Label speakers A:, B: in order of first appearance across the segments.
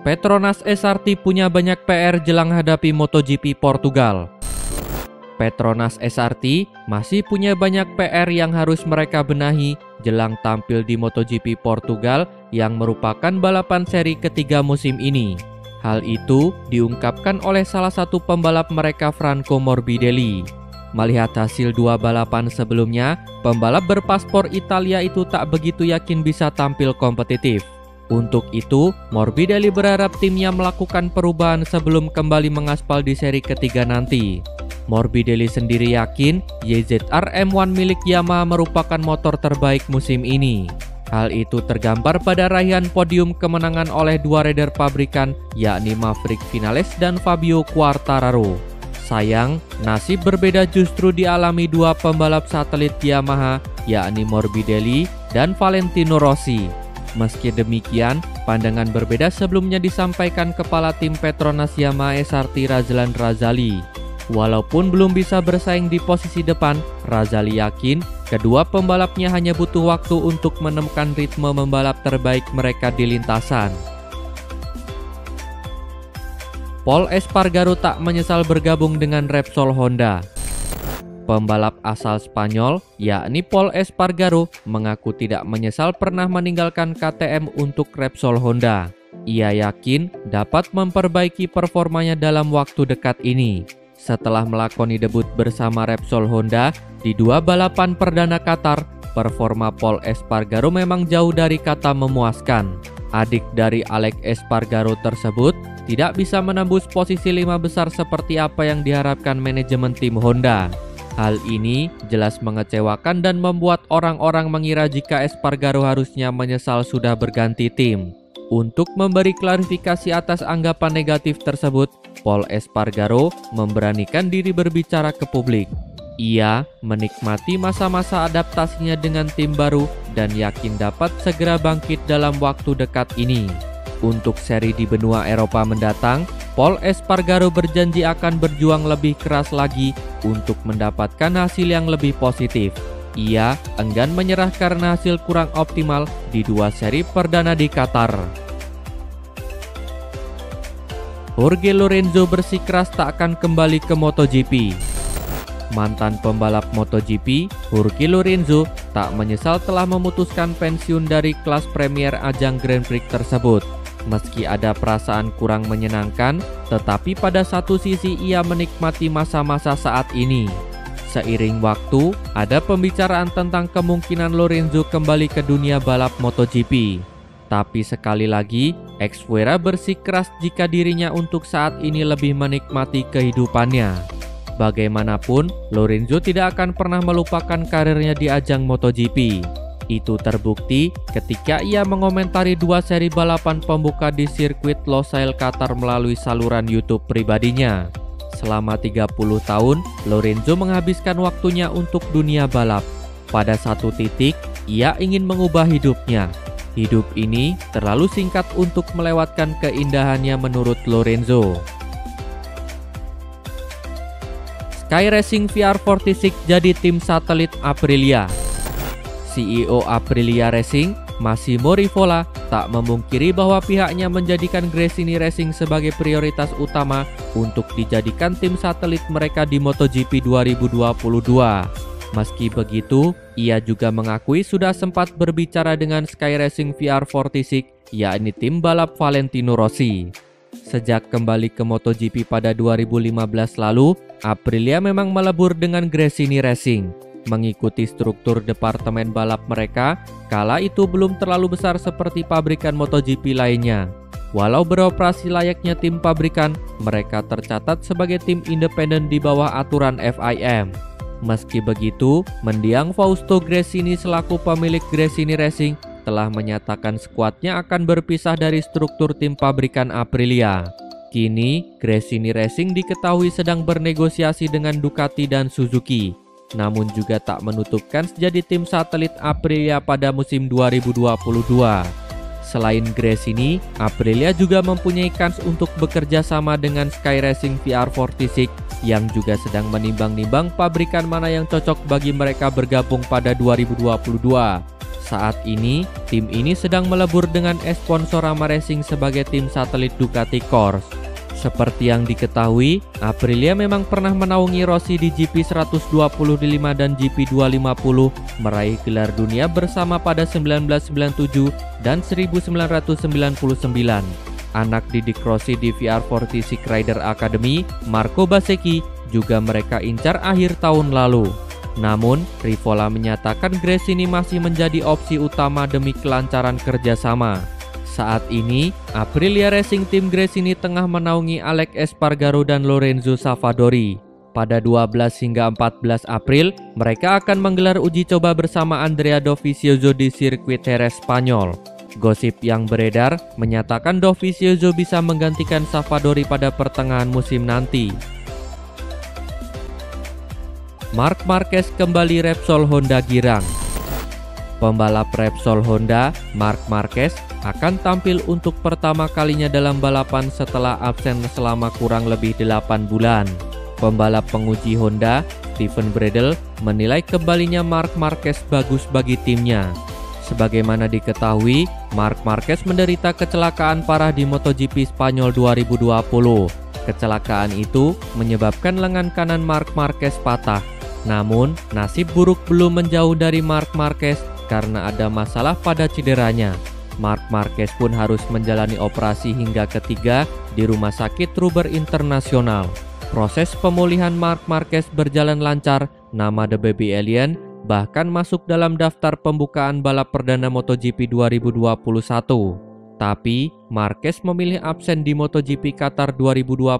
A: Petronas SRT punya banyak PR jelang hadapi MotoGP Portugal. Petronas SRT masih punya banyak PR yang harus mereka benahi jelang tampil di MotoGP Portugal yang merupakan balapan seri ketiga musim ini. Hal itu diungkapkan oleh salah satu pembalap mereka, Franco Morbidelli. Melihat hasil dua balapan sebelumnya, pembalap berpaspor Italia itu tak begitu yakin bisa tampil kompetitif. Untuk itu, Morbidelli berharap timnya melakukan perubahan sebelum kembali mengaspal di seri ketiga nanti. Morbidelli sendiri yakin YZR M1 milik Yamaha merupakan motor terbaik musim ini. Hal itu tergambar pada raihan podium kemenangan oleh dua rider pabrikan, yakni Maverick Vinales dan Fabio Quartararo. Sayang, nasib berbeda justru dialami dua pembalap satelit Yamaha, yakni Morbidelli dan Valentino Rossi. Meski demikian, pandangan berbeda sebelumnya disampaikan kepala tim Petronas Yamaha SRT Razlan Razali. Walaupun belum bisa bersaing di posisi depan, Razali yakin kedua pembalapnya hanya butuh waktu untuk menemukan ritme membalap terbaik mereka di lintasan. Pol Espargaro tak menyesal bergabung dengan Repsol Honda. Pembalap asal Spanyol, yakni Pol Espargaro, mengaku tidak menyesal pernah meninggalkan KTM untuk Repsol Honda. Ia yakin dapat memperbaiki performanya dalam waktu dekat ini. Setelah melakoni debut bersama Repsol Honda di dua balapan perdana Qatar, performa Pol Espargaro memang jauh dari kata memuaskan. Adik dari Alex Espargaro tersebut tidak bisa menembus posisi 5 besar seperti apa yang diharapkan manajemen tim Honda. Hal ini jelas mengecewakan dan membuat orang-orang mengira jika Espargaro harusnya menyesal sudah berganti tim. Untuk memberi klarifikasi atas anggapan negatif tersebut, Pol Espargaro memberanikan diri berbicara ke publik. Ia menikmati masa-masa adaptasinya dengan tim baru dan yakin dapat segera bangkit dalam waktu dekat ini. Untuk seri di benua Eropa mendatang, Pol Espargaro berjanji akan berjuang lebih keras lagi untuk mendapatkan hasil yang lebih positif. Ia enggan menyerah karena hasil kurang optimal di dua seri perdana di Qatar. Jorge Lorenzo bersikeras tak akan kembali ke MotoGP. Mantan pembalap MotoGP, Jorge Lorenzo tak menyesal telah memutuskan pensiun dari kelas Premier ajang Grand Prix tersebut. Meski ada perasaan kurang menyenangkan, tetapi pada satu sisi ia menikmati masa-masa saat ini. Seiring waktu, ada pembicaraan tentang kemungkinan Lorenzo kembali ke dunia balap MotoGP. Tapi sekali lagi, ex-Fuera bersikeras jika dirinya untuk saat ini lebih menikmati kehidupannya. Bagaimanapun, Lorenzo tidak akan pernah melupakan karirnya di ajang MotoGP. Itu terbukti ketika ia mengomentari dua seri balapan pembuka di sirkuit Losail Qatar melalui saluran YouTube pribadinya. Selama 30 tahun, Lorenzo menghabiskan waktunya untuk dunia balap. Pada satu titik, ia ingin mengubah hidupnya. Hidup ini terlalu singkat untuk melewatkan keindahannya menurut Lorenzo. Sky Racing VR46 jadi tim satelit Aprilia. CEO Aprilia Racing, Massimo Rivola, tak memungkiri bahwa pihaknya menjadikan Gresini Racing sebagai prioritas utama untuk dijadikan tim satelit mereka di MotoGP 2022. Meski begitu, ia juga mengakui sudah sempat berbicara dengan Sky Racing VR46, yakni tim balap Valentino Rossi. Sejak kembali ke MotoGP pada 2015 lalu, Aprilia memang melebur dengan Gresini Racing. Mengikuti struktur departemen balap mereka, kala itu belum terlalu besar seperti pabrikan MotoGP lainnya. Walau beroperasi layaknya tim pabrikan, mereka tercatat sebagai tim independen di bawah aturan FIM. Meski begitu, mendiang Fausto Gresini selaku pemilik Gresini Racing telah menyatakan skuadnya akan berpisah dari struktur tim pabrikan Aprilia. Kini, Gresini Racing diketahui sedang bernegosiasi dengan Ducati dan Suzuki. Namun juga tak menutupkan jadi tim satelit Aprilia pada musim 2022. Selain Gresini, Aprilia juga mempunyai kans untuk bekerja sama dengan Sky Racing VR46 yang juga sedang menimbang-nimbang pabrikan mana yang cocok bagi mereka bergabung pada 2022. Saat ini, tim ini sedang melebur dengan sponsor Yamaha Racing sebagai tim satelit Ducati Corse. Seperti yang diketahui, Aprilia memang pernah menaungi Rossi di GP 125 dan GP 250, meraih gelar dunia bersama pada 1997 dan 1999. Anak didik Rossi di VR46 Rider Academy, Marco Bezzecchi, juga mereka incar akhir tahun lalu. Namun, Rivola menyatakan Gresini masih menjadi opsi utama demi kelancaran kerjasama. Saat ini, Aprilia Racing Team Gresini tengah menaungi Alex Espargaro dan Lorenzo Savadori. Pada 12 hingga 14 April, mereka akan menggelar uji coba bersama Andrea Dovizioso di sirkuit Jerez Spanyol. Gosip yang beredar menyatakan Dovizioso bisa menggantikan Savadori pada pertengahan musim nanti. Marc Marquez kembali Repsol Honda girang. Pembalap Repsol Honda, Marc Marquez, akan tampil untuk pertama kalinya dalam balapan setelah absen selama kurang lebih 8 bulan. Pembalap penguji Honda, Steven Bradl, menilai kembalinya Marc Marquez bagus bagi timnya. Sebagaimana diketahui, Marc Marquez menderita kecelakaan parah di MotoGP Spanyol 2020. Kecelakaan itu menyebabkan lengan kanan Marc Marquez patah. Namun, nasib buruk belum menjauh dari Marc Marquez karena ada masalah pada cederanya. Marc Marquez pun harus menjalani operasi hingga ketiga di Rumah Sakit Ruber Internasional. Proses pemulihan Marc Marquez berjalan lancar, nama The Baby Alien bahkan masuk dalam daftar pembukaan balap perdana MotoGP 2021. Tapi, Marquez memilih absen di MotoGP Qatar 2021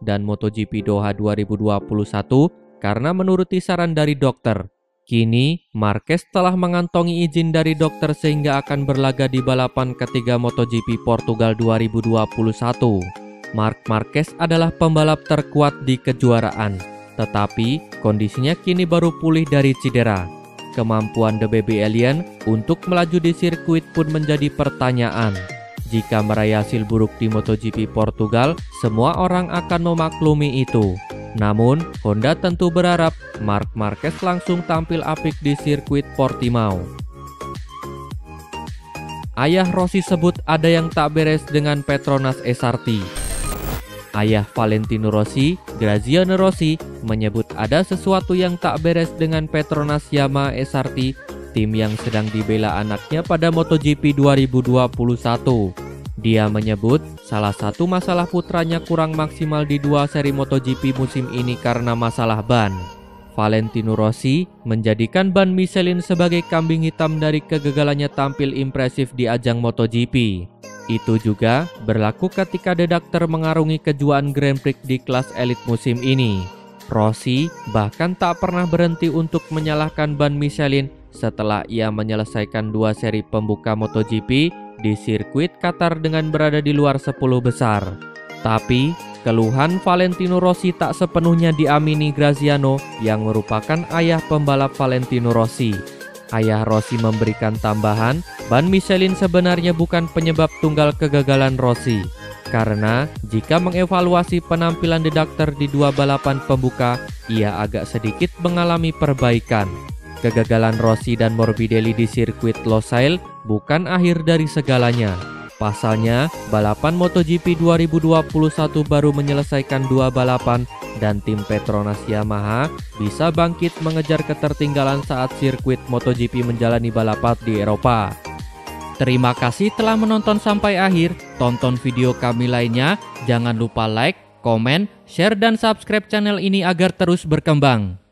A: dan MotoGP Doha 2021 karena menuruti saran dari dokter. Kini, Marquez telah mengantongi izin dari dokter sehingga akan berlaga di balapan ketiga MotoGP Portugal 2021. Marc Marquez adalah pembalap terkuat di kejuaraan, tetapi kondisinya kini baru pulih dari cedera. Kemampuan The Baby Alien untuk melaju di sirkuit pun menjadi pertanyaan. Jika meraih hasil buruk di MotoGP Portugal, semua orang akan memaklumi itu. Namun, Honda tentu berharap Marc Marquez langsung tampil apik di sirkuit Portimao. Ayah Rossi sebut ada yang tak beres dengan Petronas SRT. Ayah Valentino Rossi, Graziano Rossi, menyebut ada sesuatu yang tak beres dengan Petronas Yamaha SRT, tim yang sedang dibela anaknya pada MotoGP 2021. Dia menyebut salah satu masalah putranya kurang maksimal di 2 seri MotoGP musim ini karena masalah ban. Valentino Rossi menjadikan ban Michelin sebagai kambing hitam dari kegagalannya tampil impresif di ajang MotoGP. Itu juga berlaku ketika The Doctor mengarungi kejuaraan Grand Prix di kelas elit musim ini. Rossi bahkan tak pernah berhenti untuk menyalahkan ban Michelin setelah ia menyelesaikan 2 seri pembuka MotoGP di sirkuit Qatar dengan berada di luar 10 besar. Tapi, keluhan Valentino Rossi tak sepenuhnya diamini Graziano yang merupakan ayah pembalap Valentino Rossi. Ayah Rossi memberikan tambahan, ban Michelin sebenarnya bukan penyebab tunggal kegagalan Rossi. Karena jika mengevaluasi penampilan The Doctor di 2 balapan pembuka, ia agak sedikit mengalami perbaikan. Kegagalan Rossi dan Morbidelli di sirkuit Losail bukan akhir dari segalanya. Pasalnya, balapan MotoGP 2021 baru menyelesaikan 2 balapan dan tim Petronas Yamaha bisa bangkit mengejar ketertinggalan saat sirkuit MotoGP menjalani balapan di Eropa. Terima kasih telah menonton sampai akhir. Tonton video kami lainnya. Jangan lupa like, komen, share, dan subscribe channel ini agar terus berkembang.